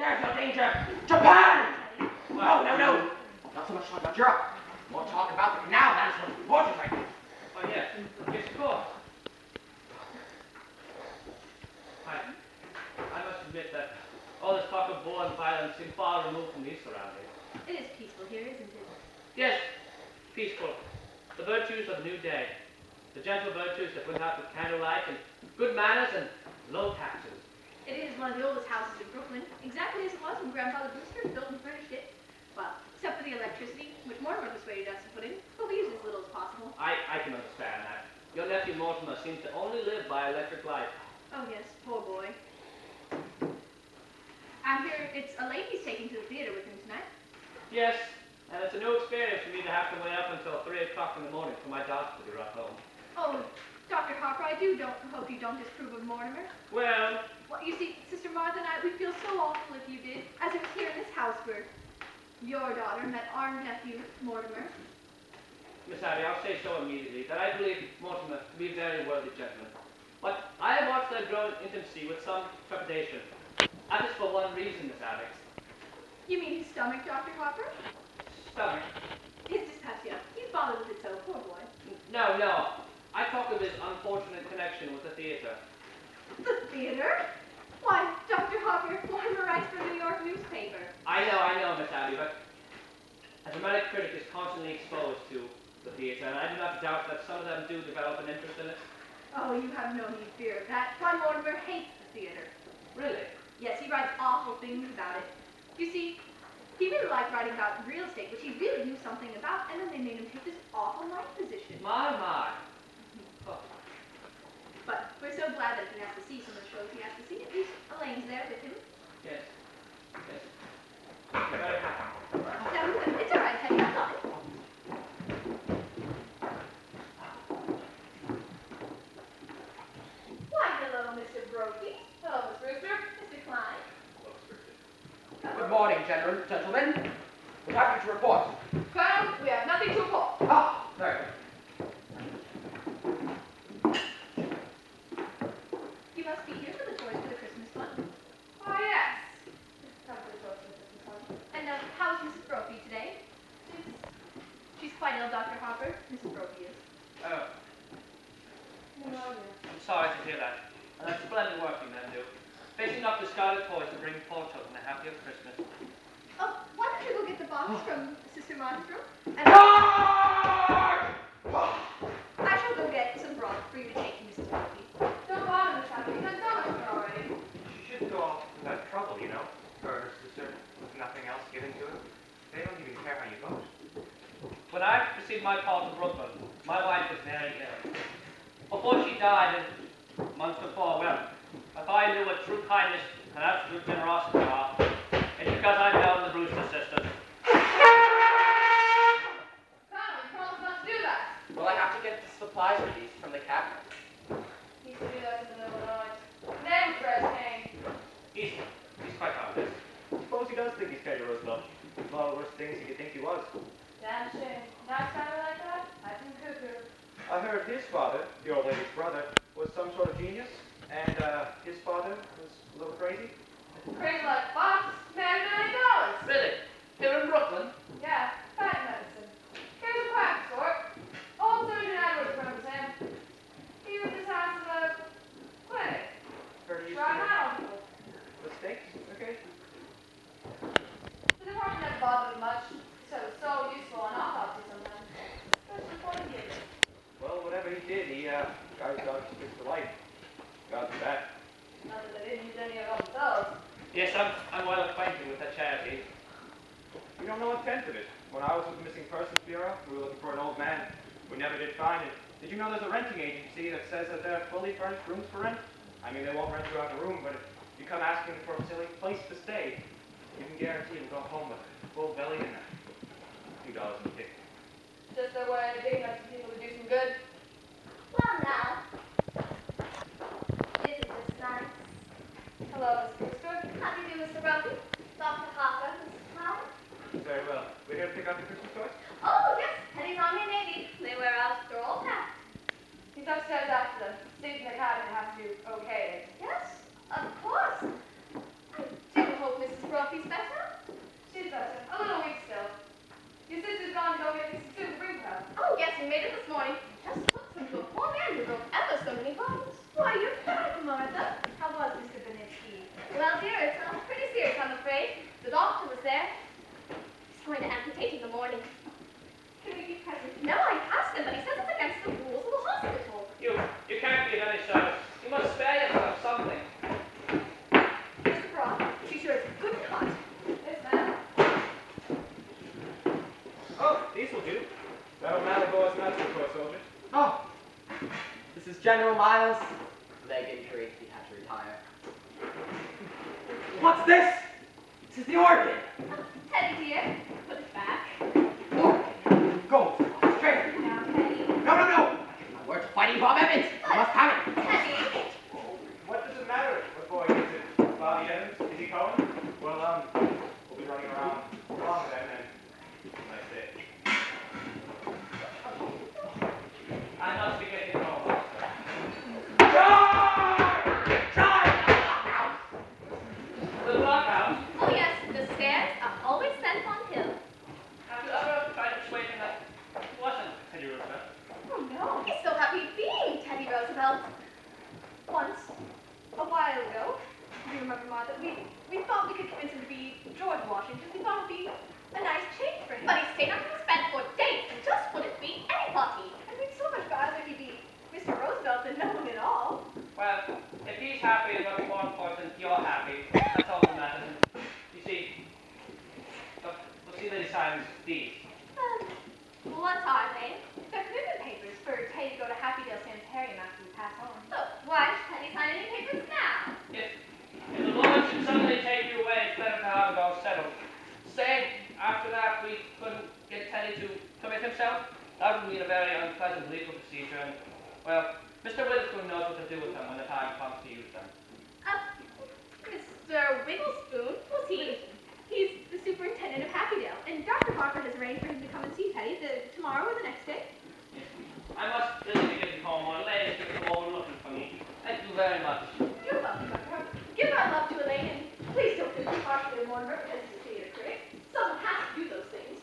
There's no danger. Japan! No, no, no. Not so much talk about Europe. More talk about the canal. That is what's important right now. Oh, yes. Yes, of course. I must admit that all this talk of war and violence seems far removed from these surroundings. It is peaceful here, isn't it? Yes, peaceful. The virtues of the new day. The gentle virtues that went out with candlelight and good manners and low taxes. It is one of the oldest houses in Brooklyn, exactly as it was when Grandfather Brewster built and furnished it. Well, except for the electricity, which Mortimer persuaded us to put in, but we use as little as possible. I can understand that. Your nephew Mortimer seems to only live by electric light. Oh yes, poor boy. I hear it's a lady's taking to the theater with him tonight. Yes, and it's a new experience for me to have to wait up until 3 o'clock in the morning for my daughter to be brought home. Oh, Dr. Harper, I hope you don't disapprove of Mortimer. Well, You see, Sister Martha and I, we'd feel so awful if you did, as it was here in this house where your daughter met our nephew, Mortimer. Miss Abby, I'll say so immediately, that I believe Mortimer to be a very worthy gentleman. But I have watched their growing intimacy with some trepidation. And it's for one reason, Miss Abby. You mean his stomach, Dr. Harper? Stomach? His dyspepsia. He's bothered with it so, poor boy. No, no. I talk of his unfortunate connection with the theater. The theater? Why, Dr. Harper, Mortimer writes for a New York newspaper. I know, Miss Abby, but a dramatic critic is constantly exposed to the theater, and I do not doubt that some of them do develop an interest in it. Oh, you have no need to fear of that. Why, Mortimer hates the theater. Really? Yes, he writes awful things about it. You see, he really liked writing about real estate, which he really knew something about, and then they made him take this awful life position. My. Oh. But we're so glad that he has to see some of the shows he has to see. At least Elaine's there with him. Yes. Very happy. No, it's all right, Hetty. I got it. Why, hello, Mr. Brokey. Hello, Miss Brewster. Mr. Klein. Hello, Mr. Good morning, gentlemen. We're happy to report. Colonel, we have nothing to report. Ah, very good. You must be here for the toys for the Christmas fund. Oh, yes. Come for the toys for the Christmas fund. And how's Mrs. Brophy today? She's quite ill, Dr. Hopper. Mrs. Brophy is. Oh. I'm sorry to hear that. And that's splendid work you men do. Facing up discarded toys to bring poor children a happier Christmas. Oh, why don't you go get the box from Sister Martha's room? And I shall go get some broth for you to take to Mrs. Brophy. Don't bother, Miss Abby. You've done so much for already. She shouldn't go all through that trouble, you know, for her sister with nothing else given to her. They don't even care how you vote. When I received my call to Brooklyn, my wife was very ill. Before she died, and months before, well, if I knew what true kindness and absolute generosity are, it's because I've known the Brewster sisters. Colonel, you promised not to do that. Well, I have to get the supplies released from the cabinet. He used to do that in the middle of the night. Name Fred Kane. He's quite honest. Suppose he does think he's Teddy Roosevelt. One of the worst things he could think he was. Damn shame. Nice family like that? I think cuckoo. I heard his father, the old lady's brother, was some sort of genius, and his father was a little crazy. Crazy like Fox. Married $1 million. Really? Here in Brooklyn? Yeah, patent medicine. He was a quack sort. Old Surgeon Edwards remembers him. He was the size of a clinic. Heard he used Right to now. mistakes. Okay. The department never bothered him much. So it was so useful on autopsy sometimes. Especially for the kids. Well, whatever he did, he got his dog to fix the light. Got to that. Not that they didn't use any of themselves. Yes, I'm well acquainted with that charity. We don't know a tenth of it. When I was with the Missing Persons Bureau, we were looking for an old man. We never did find it. Did you know there's a renting agency that says that they're fully furnished rooms for rent? I mean, they won't rent you out a room, but if you come asking for a silly place to stay, you can guarantee you'll go home with a full belly and a few dollars in ticket. Just their way of digging up some people to do some good. Well, now, isn't this nice? Hello, Miss Brewster. How do you do, Mr. Brophy? Dr. Hopper, Mrs. Klein? Very well. We're here to pick up the Christmas toys? Oh, yes, Hetty's Army and Navy. They wear out their old hats. He's upstairs after them. Steve in the cabinet has to okay it. Yes, of course. I do hope Mrs. Brooks Dorothy's better? She's better. A little weak still. Your sister's gone to go get me some soup to bring for her. Oh, yes, we made it this morning. Just put some to a poor man who broke ever so many bones. Why, you're back, Martha. How was Mr. Benitsky? Well, dear, it's pretty serious, I'm afraid. The doctor was there. He's going to amputate in the morning. Can we be present? No, I asked him, but he says it's against the rules of the hospital. You can't be of any service. You must spare yourself something. Mr. Brock, be sure it's a good cut. Yes, ma'am. Oh, these will do. That'll matter boys medicine for a soldier. Oh, this is General Miles. Leg injury. He had to retire. What's this? This is the organ. Teddy, dear, put it back. Organ. Go. Straight. Now, Teddy. No, no, no. My word to fighting Bob Evans. I must have it. Teddy. What does it matter? What boy is it? Bobby Evans? Is he Cohen? Well, we'll be running around long then, and nice day. I must be getting home. Charge! Charge! The blockhouse. Oh, yes, the stairs are always sent on hill. Have you ever tried to persuade him that he wasn't Teddy Roosevelt? Oh, no, he's so happy being Teddy Roosevelt. Once, a while ago, do you remember, Martha, we thought we could convince him to be George Washington. We thought it would be a nice change for him. But he stayed on his bed for days and just wouldn't be anybody. And we'd so much rather he be Mr. Roosevelt than no one at all. Well, if he's happy and what's more important, you're happy. That's all that matters. You see, we'll see these signs, these. What are they? They're commitment papers for Teddy to go to Happydale Sanitarium after we pass on. So, why should Teddy sign any papers now? If the Lord should suddenly take you away, it's better to have it all settled. Say, after that, we couldn't get Teddy to commit himself. That would mean a very unpleasant legal procedure, and, well, Mr. Witherspoon knows what to do with them when the time comes to use them. Mr. Wigglespoon? Who's he? He's the superintendent of Happydale, and Dr. Parker has arranged for him to come and see Teddy tomorrow or the next day. I must really be getting home. Our ladies are all looking for me. Thank you very much. You're welcome, Dr. Parker. Give our love to Elaine, and please don't think too harshly of Mortimer because he's a theater critic. Someone has to do those things.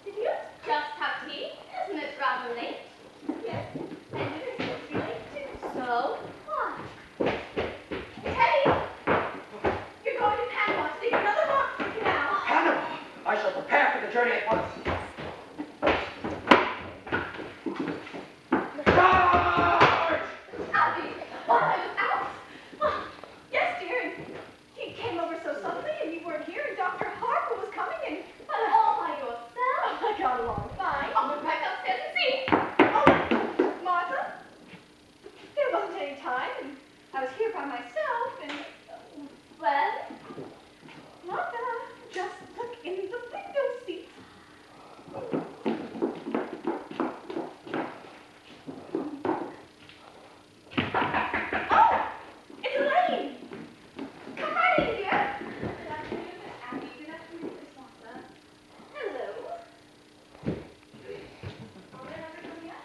Did you just have tea? Isn't it rather late? Yes, and it is supposed to be late too. So? Why? Teddy! You're going to Panama to take another walk to the canal. Panama. I shall prepare for the journey at once. Charge! Abby! While I was out! Well, yes, dear, and he came over so suddenly and you weren't here and Dr. Harper was coming and all by yourself. I got along fine. I'll go back upstairs and see. Oh, Martha? There wasn't any time and I was here by myself and, well, Martha, just look in the window seat. Oh, it's Elaine. Come right in, dear. Good afternoon, Miss Abby. Good afternoon, Miss Martha. Hello. Oh, they're never coming yet?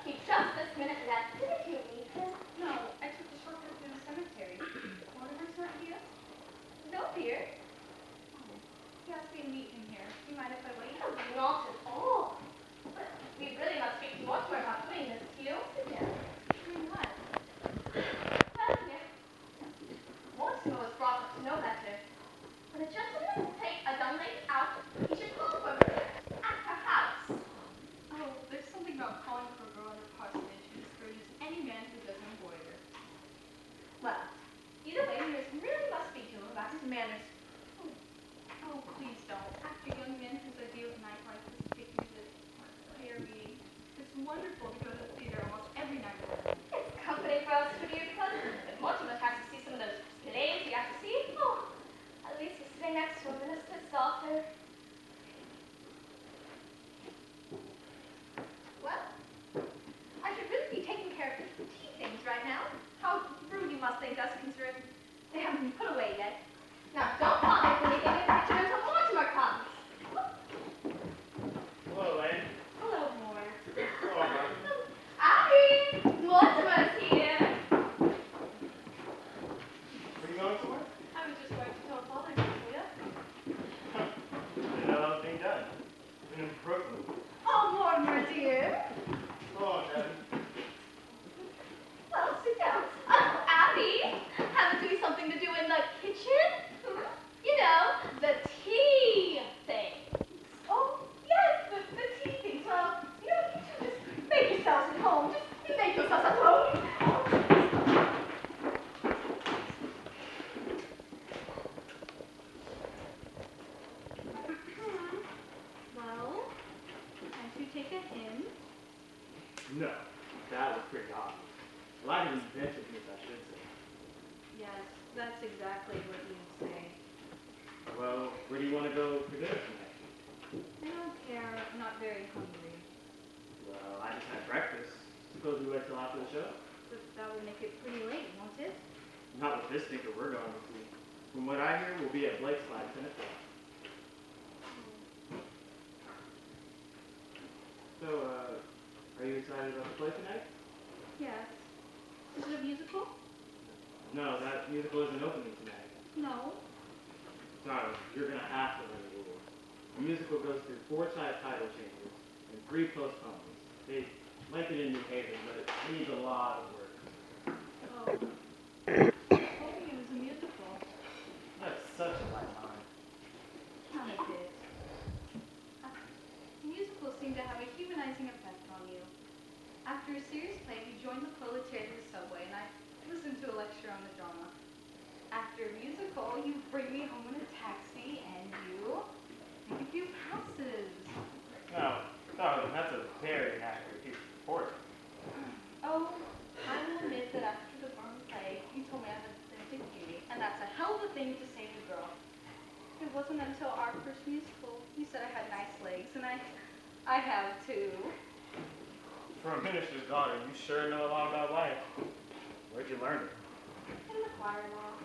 He just this minute left. Didn't you meet him? No, I took the shortcut through the cemetery. Mortimer's not here? No, dear. He asked me to meet him here. Do you mind if I wait? Oh, not at all. But we really must speak to Mortimer about doing this, you? Yeah. Doing what? Well, dear, Mortimer was brought up to know better. When a gentleman is to take a young lady out, he should call for her at her house. Oh, there's something about calling for a girl at a parsonage who discourages any man who doesn't embroider. Well, either way, you really must speak to him about his manners. Oh, please don't. After a young man whose idea of nightlife is to take me to player meetings, it's wonderful to go to the theater almost every night. It's company for us to be because if Mortimer has to see some of those plays he has to see, oh, at least he's sitting next to a minister's daughter. Well, I should really be taking care of the tea things right now. How rude you must think us considering they haven't been put away yet. Now, don't bother when you get in the kitchen until Mortimer comes. Hello, Elaine. Hello, Mort. Hello, Martha. Abby! Mortimer's here. Are you going somewhere? I I was just going to tell Father to pull you up. You know that was being done. In Brooklyn. Oh, Mortimer, dear. Go on, Debbie. Well, sit down. Oh, Abby, haven't we something to do in the kitchen? You know, the tea things. Oh, yes, the tea things. Well, you know, you two just make yourselves at home. Just make yourselves at home. Well, can't you take a hint? No, that was pretty obvious. A lot of inventiveness, I should say. Yes, that's exactly what you'd say. Well, where do you want to go for dinner tonight? I don't care. I'm not very hungry. Well, I just had breakfast. Suppose we wait till after the show? But that would make it pretty late, won't it? Not with this thinker we're going to see. From what I hear, we'll be at Blake's by 10 o'clock. So, are you excited about the play tonight? Yes. Is it a musical? No, that musical isn't opening tonight. No. Sorry, you're going to have to learn the rules. The musical goes through 4 title changes and 3 postponements. They like it in New Haven, but it needs a lot of work. Oh. Hoping it was a musical. That's such a light time. Kind of did. Musicals seem to have a humanizing effect on you. After a serious play, you join the proletariat in the subway, and I listen to a lecture on the drama. After a musical, you bring me home in a taxi, and you make a few passes. No, darling, that's a very inaccurate piece of report. Oh, I will admit that after the Burn play, you told me I had authentic beauty, and that's a hell of a thing to say to a girl. It wasn't until our first musical you said I had nice legs, and I have too. For a minister's daughter, you sure know a lot about life. Where'd you learn it? In the choir loft.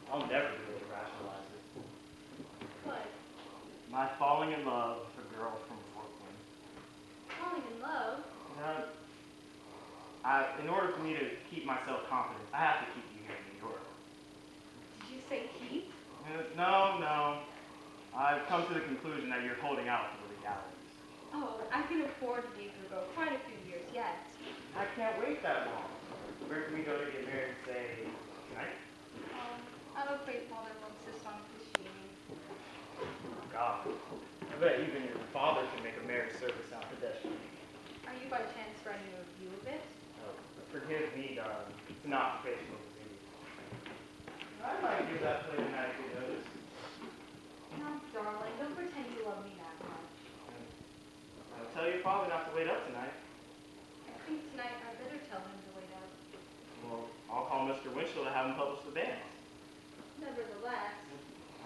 I'll never be able to rationalize it. What? My falling in love with a girl from Brooklyn. Falling in love? In order for me to keep myself confident, I have to keep you here in New York. Did you say keep? No. I've come to the conclusion that you're holding out for the legalities. Oh, I can afford to be here for quite a few years yet. I can't wait that long. Where can we go to get married, say, tonight? I'm afraid Father will insist on officiating. Oh, God. I bet even your father can make a marriage service sound pedestrian. Are you by chance writing a review of it? Oh, forgive me, darling. It's an occupational disease. I might do that play tonight if you notice. No, darling, don't pretend you love me that much. I'll tell your father not to wait up tonight. I think tonight I better tell him to wait up. Well, I'll call Mr. Winchell to have him publish the banns. Nevertheless.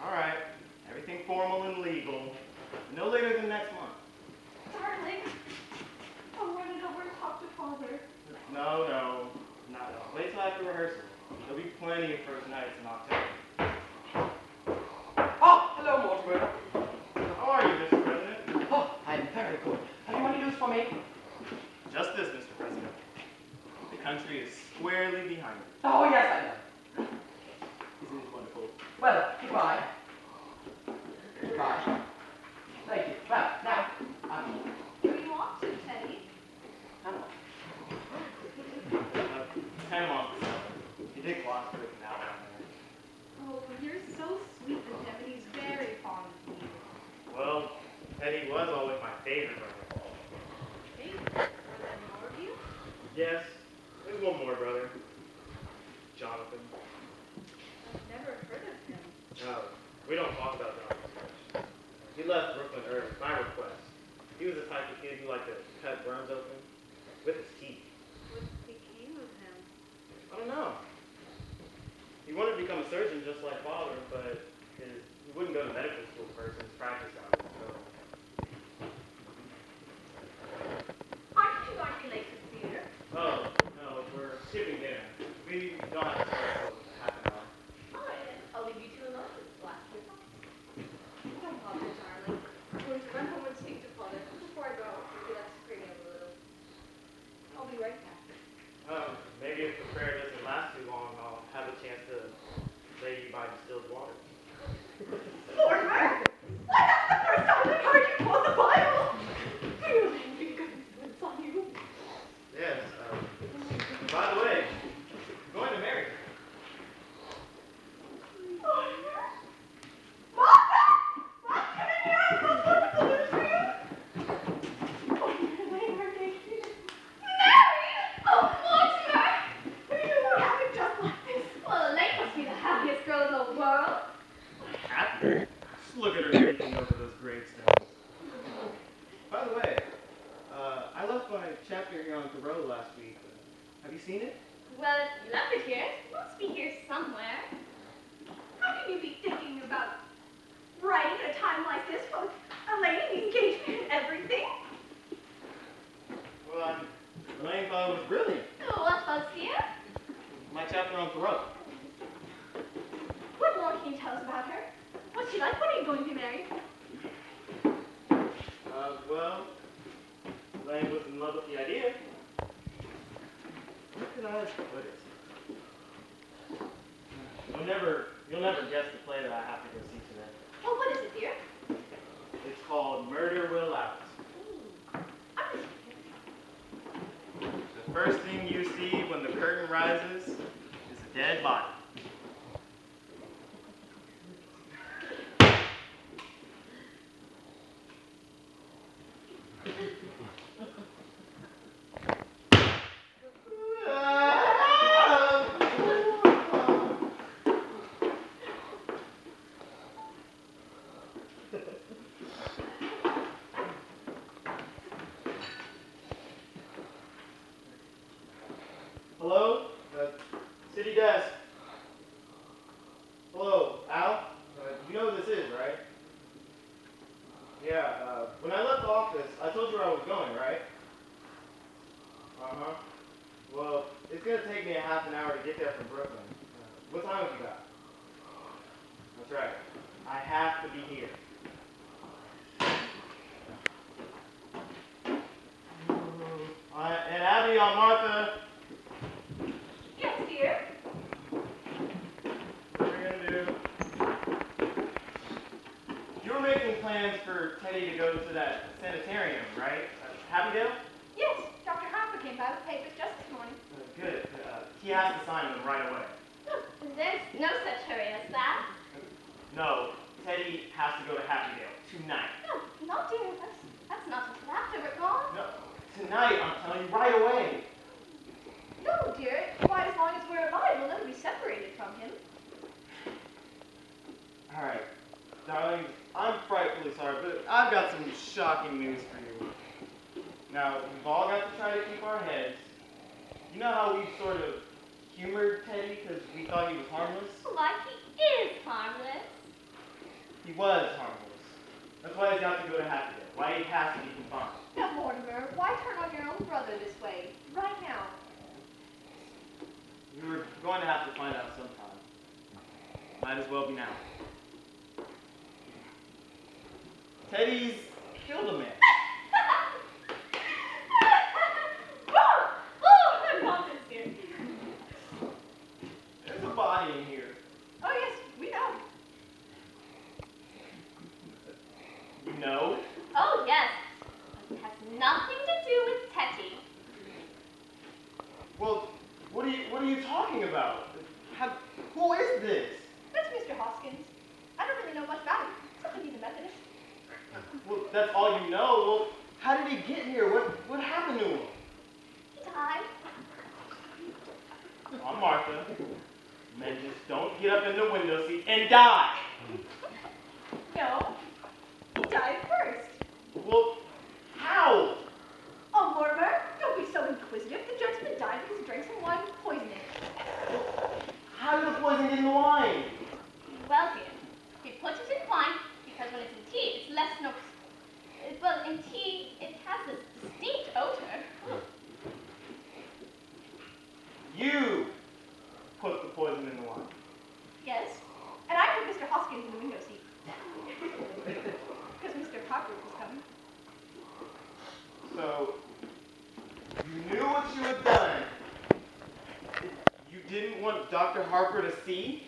All right. Everything formal and legal. No later than next month. Darling, I'll run it over and talk to Father. No. Not at all. Wait till after rehearsal. There'll be plenty of first nights in October. Oh, hello, Mortimer. How are you, Mr. President? Oh, I'm very good. Have you any news for me? Just this, Mr. President. The country is squarely behind you. Oh, yes, I know. Isn't it wonderful? Well, goodbye. Goodbye. Thank you. Well, now, Where do you want to, Teddy? Hannah. Panama. You did gloss through it now down there. Oh, you're so sweet with him, and he's very fond of you. Well, Teddy was always my favorite brother. Favorite? Were there more of you? Yes, there's one more brother. Jonathan. I've never heard of him. No, we don't talk about Jonathan much. He left Brooklyn early, by request. He was the type of kid who liked to cut worms open with his teeth. What became of him? I don't know. He wanted to become a surgeon just like father, but he wouldn't go to medical school first and his practice out. So. Aren't you going to be late to the theater? Oh, no, we're skipping dinner. We don't have to start until half an hour. All right, then. I'll leave you two alone with the last few thoughts. Don't bother, darling. I'm going to run home and speak to Father. Before I go, maybe let's scream him a little. I'll be right back. Maybe if the prayer doesn't last too long, I'll have a chance to lady by distilled water. Mortimer! Why, that's the first time I've heard you quote the Bible! Really, be good influence on you. Yes, by the way, I'm going to marry her. Mortimer? Martha! Martha, come in here! I've got wonderful news for you! Oh, Elaine, her name is Mary! Oh, Mortimer! What happened just like this? Well, Elaine must be the happiest girl in the world. Happy? Just look at her leaping over those gravestones. By the way, I left my chapter here on Thoreau last week. Have you seen it? Well, if you left it here, it must be here somewhere. How can you be thinking about writing at a time like this with Elaine, the engagement and everything? Well, Elaine thought it was brilliant. Oh, what was here? My chapter on Thoreau. What more can you tell us about her? What's she like? When are you going to be married? Well, Elaine was in love with the idea. Where could I have put it? You'll never guess the play that I have to go see today. Oh, what is it, dear? It's called Murder Will Out. The first thing you see when the curtain rises is a dead body. Hello? City desk. Hello, Al? You know who this is, right? Yeah, when I left the office, I told you where I was going, right? Uh-huh. Well, it's going to take me a half an hour to get there from Brooklyn. What time have you got? That's right. I have to be here. And Abby on Martha. Yes, dear. What are we going to do? You were making plans for Teddy to go to that sanitarium, right? Happydale? Yes, Dr. Harper came by with papers just this morning. Good. He has to sign them right away. There's no such hurry as that. No, Teddy has to go to Happydale tonight. No, not dear. That's not until after we're gone. No, tonight, I'm telling you, right away. No, dear. Quite as long as we're alive, we'll never be separated from him. All right, darling, I'm frightfully sorry, but I've got some shocking news for you. Now, we've all got to try to keep our heads. You know how we sort of humored Teddy because we thought he was harmless? Why, he is harmless. He was harmless. That's why he's got to go to Happydale. Why he has to be confined. Now, Mortimer, why turn on your own brother this way? Right now. We were going to have to find out sometime. Might as well be now. Teddy's killed a man. Oh, nonsense, dear. There's a body in here. Oh, yes, we know. You know? Oh, yes. It has nothing to do with Teddy. Well, what are you talking about? Who is this? That's Mr. Hoskins. I don't really know much about him, except that he's a Methodist. Well, that's all you know. Well, how did he get here? What happened to him? He died. I'm Martha. Men just don't get up in the window seat and die. No, he died first. Well, how? Oh, Mortimer, don't be so inquisitive. The gentleman died because he drank some wine with poison in it. How did the poison get in the wine? Well, dear, we put it in wine because when it's in tea, it's less noticeable. Well, in tea, it has this distinct odor. You put the poison in the wine. Yes, and I put Mr. Hoskins in the window seat. Because Mr. Harper was coming. So, you knew what you had done. You didn't want Dr. Harper to see?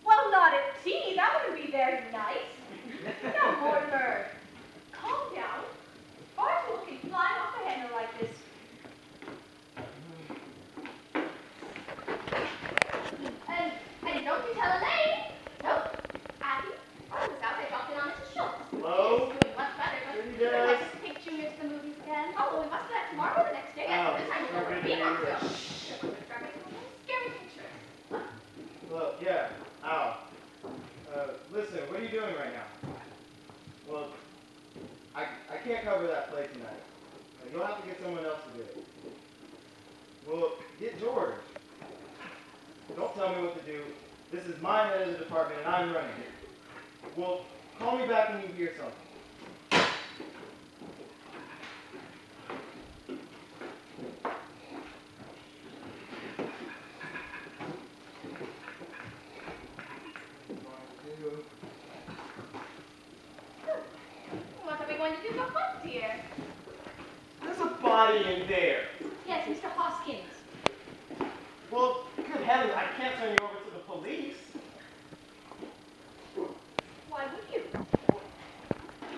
Well, not at tea. That wouldn't be very nice. Now, Mortimer, calm down. Bartol can fly off a handle like this. And don't you tell Elaine. Nope. Abby, I was out. I dropped in on Mrs. Schultz. Hello? She's doing much better, but Pretty would good. like to take Junior to the movies again. Oh, well, we must do that tomorrow or the next day. Oh, This time we're we'll gonna be do on it. film. Scary pictures. Look, yeah, Al. Listen, what are you doing right now? Well, I can't cover that play tonight. You'll have to get someone else to do it. Well, get George. Don't tell me what to do. This is my head of the department and I'm running it. Well, call me back when you hear something. What are we going to do for fun, dear? There's a body in there. Yes, Mr. Hoskins. Well, good heavens, I can't turn you over to the police. Why would you?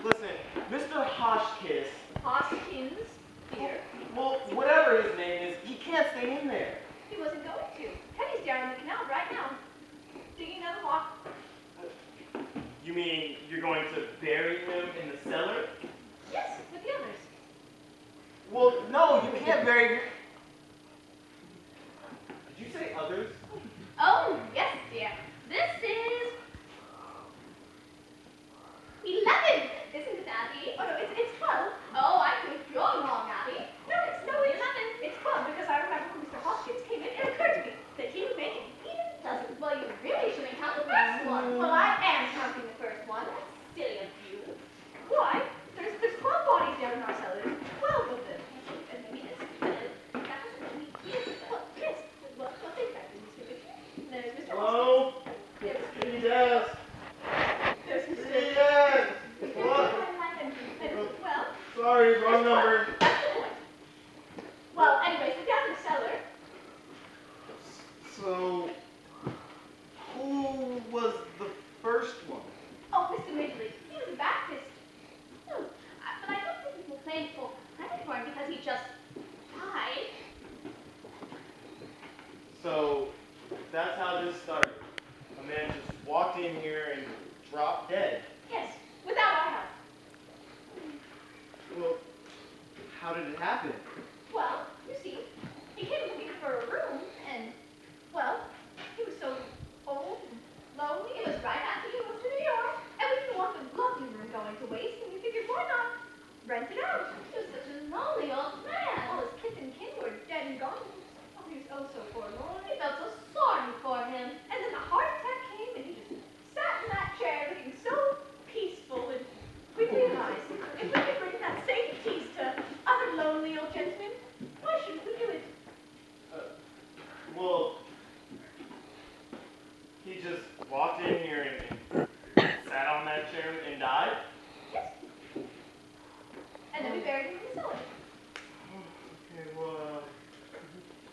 Listen, Mr. Hoskins, Hoskins, dear. well, whatever his name is, he can't stay in there. He wasn't going to. Teddy's down in the canal right now, digging another walk. You mean you're going to bury him in the cellar? Yes, with the others. Well, no, you can't bury him. Did you say others? Oh, yes, dear. This is 11, isn't it, Abby? Oh, no, it's 12. Oh, I think you're wrong, Abby. No, it's 11. It's 12 because I remember when Mr. Hoskins came in, it occurred to me that he would make an even dozen. Well, you really shouldn't count the first one. Well, I am counting the first one. Silly of you. Why? There's 12 bodies there in our cellar. 12 of them. And maybe that doesn't really give Well, yes. Well, think back to Mr. Richard. There's Mr. Hoskins. Hello? There's Yes. There's Mr. Yes. Mr. What? Well, Sorry, wrong number. that's the point. Well, anyways, we're down in the cellar. So, who was the first one? Oh, Mr. Midgley. He was a Baptist. Oh, but I don't think we can claim full credit for him because he just died. So, that's how this started. A man just walked in here and dropped dead. Yes, without our help. Well, how did it happen? Well, you see, he came looking for a room, and, well, he was so old and lonely. It was right after he moved to New York, and we didn't want the lovely room going to waste, and we figured, why not rent it out? He was such a lonely old man. All his kith and kin were dead and gone. Oh, he was oh so forlorn. I felt so sorry for him. And then a heart attack came, and he just sat in that chair looking so peaceful, and we realized if we could bring that same peace to other lonely old gentlemen, why shouldn't we do it? Well, he just walked in here and sat on that chair and died? Yes. And then we buried him in the cellar.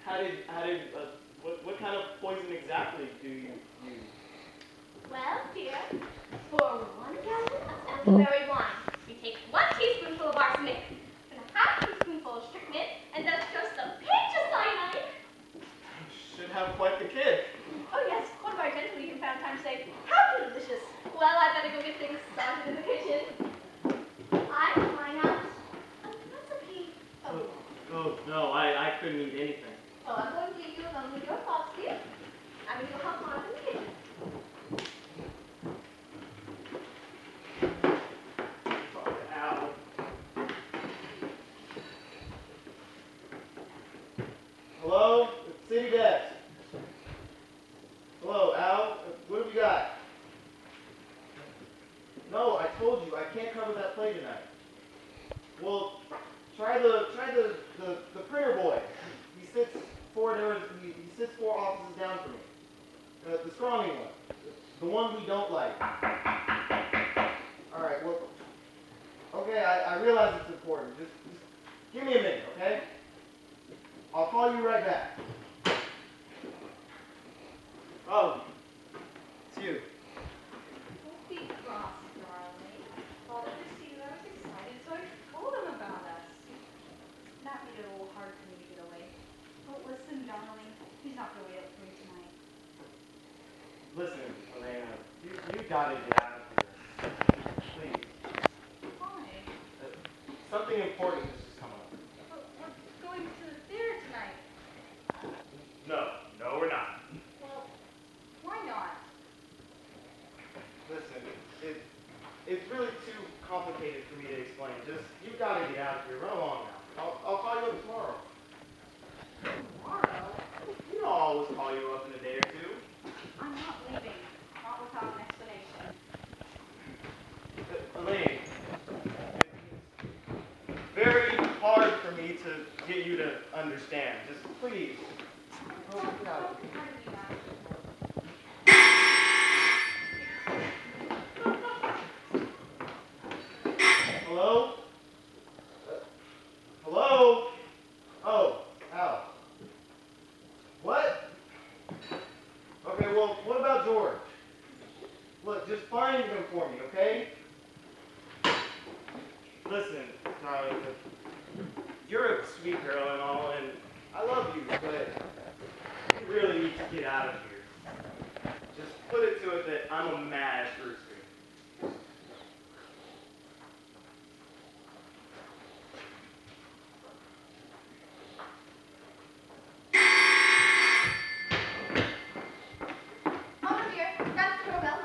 Okay, well, what kind of poison exactly do you use? Well, dear, for 1 gallon of elderberry wine, we take 1 teaspoonful of arsenic and a half teaspoonful of strychnine, and that's just a pinch of cyanide. Should have quite the kid. Oh yes, one of our gentlemen even found time to say, how delicious. Well, I better go get things started in the kitchen. I will find out a recipe. Oh, no, I couldn't eat anything. Well, I'm going to leave you alone with your thoughts, dear. I'm going to go help Mom in the kitchen. Al. Hello? City desk. Hello, Al? What have you got? No, I told you, I can't cover that play tonight. Well, try the printer boy. He sits 4 offices down from me. The scrawny one. The one we don't like. Alright, well, okay, I realize it's important. Just give me a minute, okay? I'll call you right back. Oh, it's you. Listen, Elena, you gotta get out of here. Please. Why? Something important has just come up. We're going to the theater tonight. No, we're not. Well, why not? Listen, it's really too complicated for me to explain. Just, you gotta get out of here. Run along now. I'll call you up tomorrow. Tomorrow? You know I'll always call you up in a day or two. I'm not leaving. Not without an explanation. Elaine, it's very hard for me to get you to understand. Just please. Well, Get out of how here. do you ask? Hello? Hello? Oh, Al. What? Okay, well, what about George? Look, just find him for me, okay? Listen, darling, you're a sweet girl and all, and I love you, but you really need to get out of here. Just put it to it that I'm a mad rooster. Oh dear, that's the doorbell.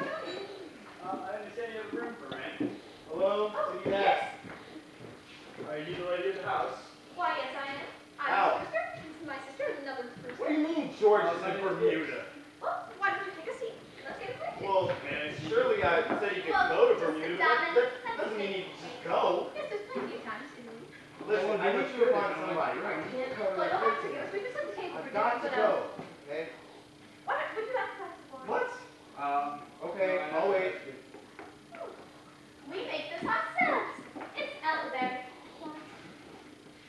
I understand you have a room for rent. Hello? Oh, Did you yes. ask? Are you the lady of the house? Why, yes, I am. I'm Ow. his sister. This is my sister and another sister. What do you mean George is in Bermuda? Well, why don't you take a seat? Let's get acquainted. Well, man, surely I said you could go to Bermuda, but that doesn't mean you can just go. Yes, there's plenty of times, isn't there? Listen, I need you to find somebody. Well, you'll have to give us. We just set the table for I've got to dinner, go, okay? What? Would you like to pass the wine? What? Okay, I'll wait. We make this ourselves. It's elderberry.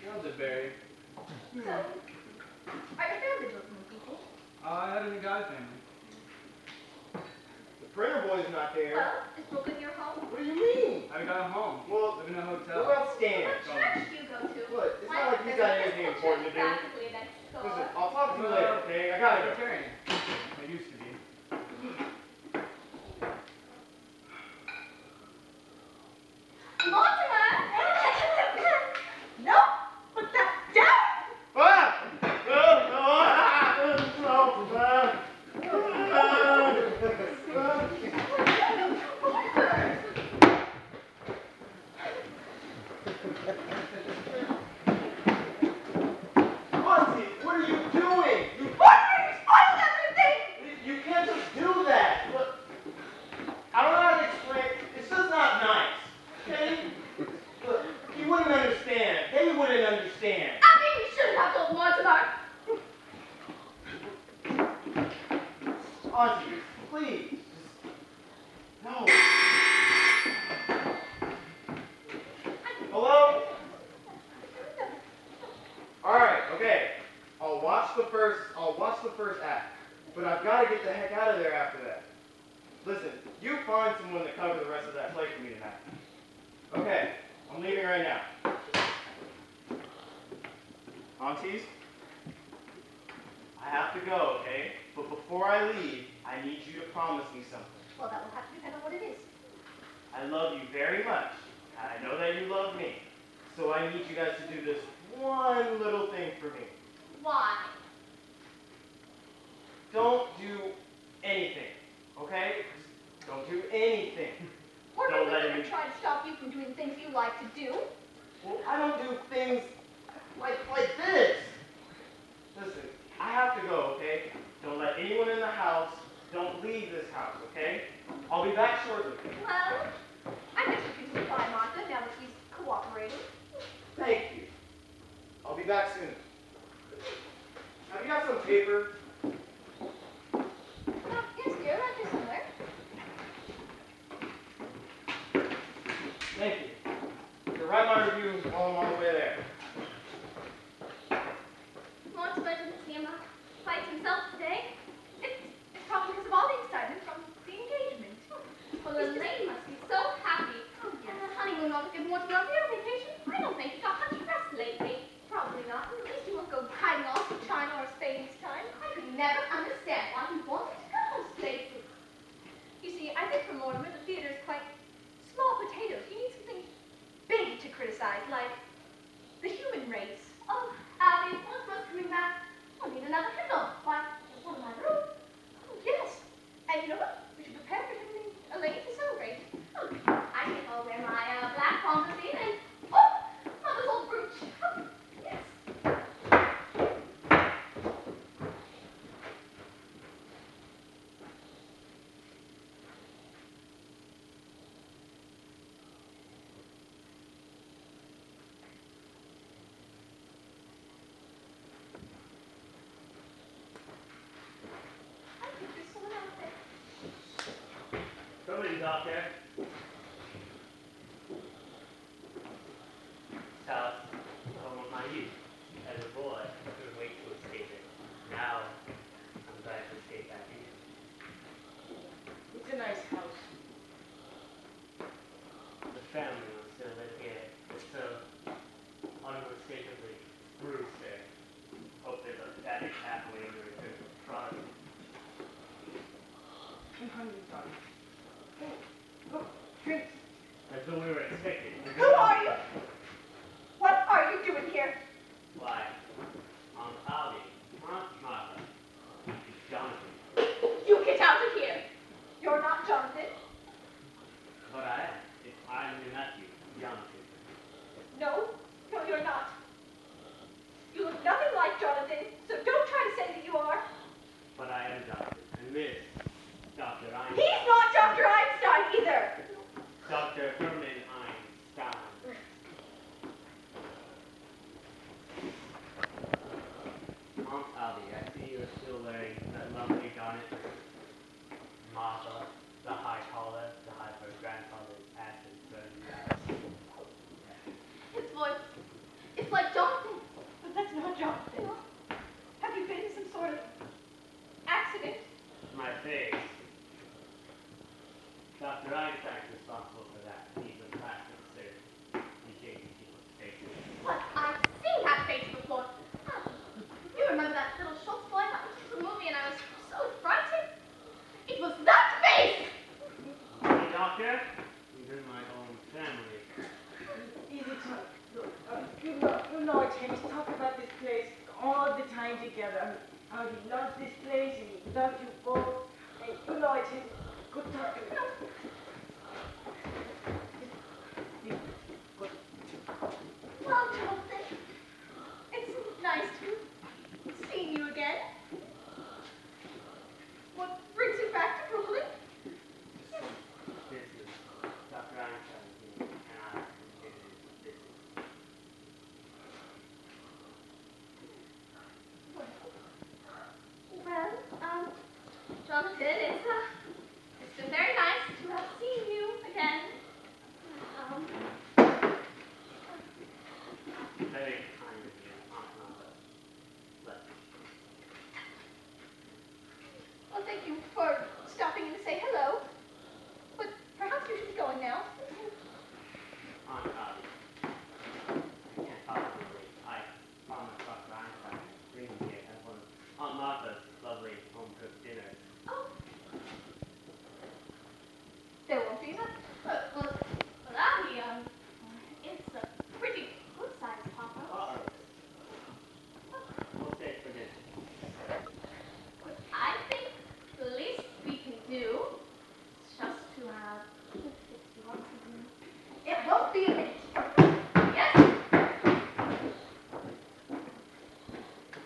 Elderberry. So, are your family looking people? I had a guy family. The printer boy's not there. Well, is Brooklyn your home? What do you mean? I got home. Well, Live in a what hotel. about Stan? What church do you go to? Look, it's My not like he's got sister's anything Episcopal important to church do. is practically next door. Listen, I'll talk to you later, okay? I gotta go. Vegetarian. I used to be. Mortimer! No! Put that down! Ah! Auntie, what are you doing? Mortimer, you spoiled everything! You can't just do that. Look, I don't know how to explain. It's just not nice. Okay? Look, he wouldn't understand. They wouldn't understand. I mean, we shouldn't have told Mortimer. Auntie, please. Just, no. Hello? Alright, okay. I'll watch the first act. But I've got to get the heck out of there after that. Listen, you find someone to cover the rest of that play for me tonight. Okay, I'm leaving right now. Aunties, I have to go, okay? But before I leave, I need you to promise me something. Well, that will have to depend on what it is. I love you very much, and I know that you love me. So I need you guys to do this one little thing for me. Why? Don't do anything, okay? Just don't do anything. Mortimer, Don't we let never him- tried to stop you from doing things you like to do. Well, I don't do things like this. Listen, I have to go, okay? Don't let anyone in the house. Don't leave this house, okay? I'll be back shortly. Well, I guess you can supply Martha now that she's cooperating. Thank you. I'll be back soon. Have you got some paper? Yes, dear, right here somewhere. Thank you. To write my review while I'm on the way there. Mortimer didn't seem quite himself today. It's probably because of all the excitement from the engagement. Well, Elaine must be so happy. Oh, yes. And the honeymoon ought to give Mortimer a real vacation. I don't think he got much rest Doctor. South, home of my youth. As a boy, I couldn't wait to escape it. Now, I'm glad to escape back in. It's a nice house. The family will still live here. It's so unmistakably Bruce there. Hope there's a static pathway in the return of product. I'm hungry, darling. Look, drinks. That's what we were expecting. Who are you? What are you doing here? Why? Aunt Polly, Aunt Martha, it's Jonathan. You get out of here. You're not Jonathan. But I am. If I'm your nephew, Jonathan. No, you're not. You look nothing like Jonathan, so don't try to say that you are. But I am Jonathan. And this, Dr. Einstein. He's not Dr. Einstein either. Dr. Herman Einstein. Aunt Allie, I see you're still wearing that lovely garnet. Martha, the high collar, to hide her grandfather's ashes burning out. His voice, it's like Jonathan, but that's not Jonathan. Have you been in some sort of accident? My face. Dr. Einstein's responsible for that. He's a plastic surgeon. He changes people's faces. But I've seen that face before. You remember that little Schultz boy that was in the movie and I was so frightened? It was that face! Hey, Doctor? He's in my own family. Easy talk. Look, you know it, James. Talk about this place all the time together. How he loves this place and he loves you both. And you know it, James. Good talk to me. Well, Jonathan, it's nice to see you again. What brings you back to Brooklyn? Business. Dr. Einstein here, and I am business. Well, Jonathan, it's been very nice to have seen you again. Very kind of you, Aunt Martha. But Well, thank you for stopping in to say hello. But perhaps you should be going now. Aunt Polly, I can't possibly wait. I promised Dr. Einstein to bring me here as one of Aunt Martha's lovely home-cooked dinners. Oh. There won't be enough. Well, that'll be, it's a pretty good size papa. Uh-oh. We'll stay for dinner. I think the least we can do is just to have, if you want something. It won't be a minute. Yes?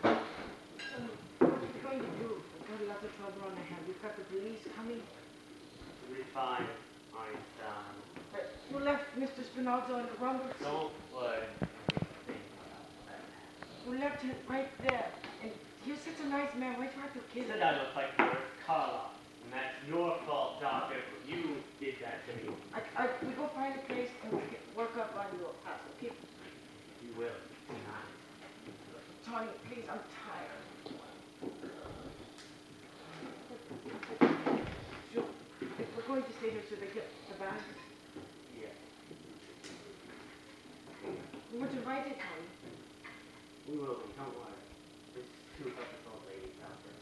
What are you going to do? We've got a lot of trouble on our hands. We've got the police coming. We'll be fine, Einstein. You left Mr. Spinozzo in the rumble. Don't worry. Think about that. You left him right there. And you're such a nice man. Why'd you have to He kill said him? I look like Boris Karloff, and that's your fault, Doctor. You did that to me. We go find a place and we work up on your house. Okay? You will tonight. Tony, please, I'm tired. So, if we're going to stay here, should they get the bag? Yes. We were invited, Tony. We will be. Don't worry. There's two purpose old ladies out there.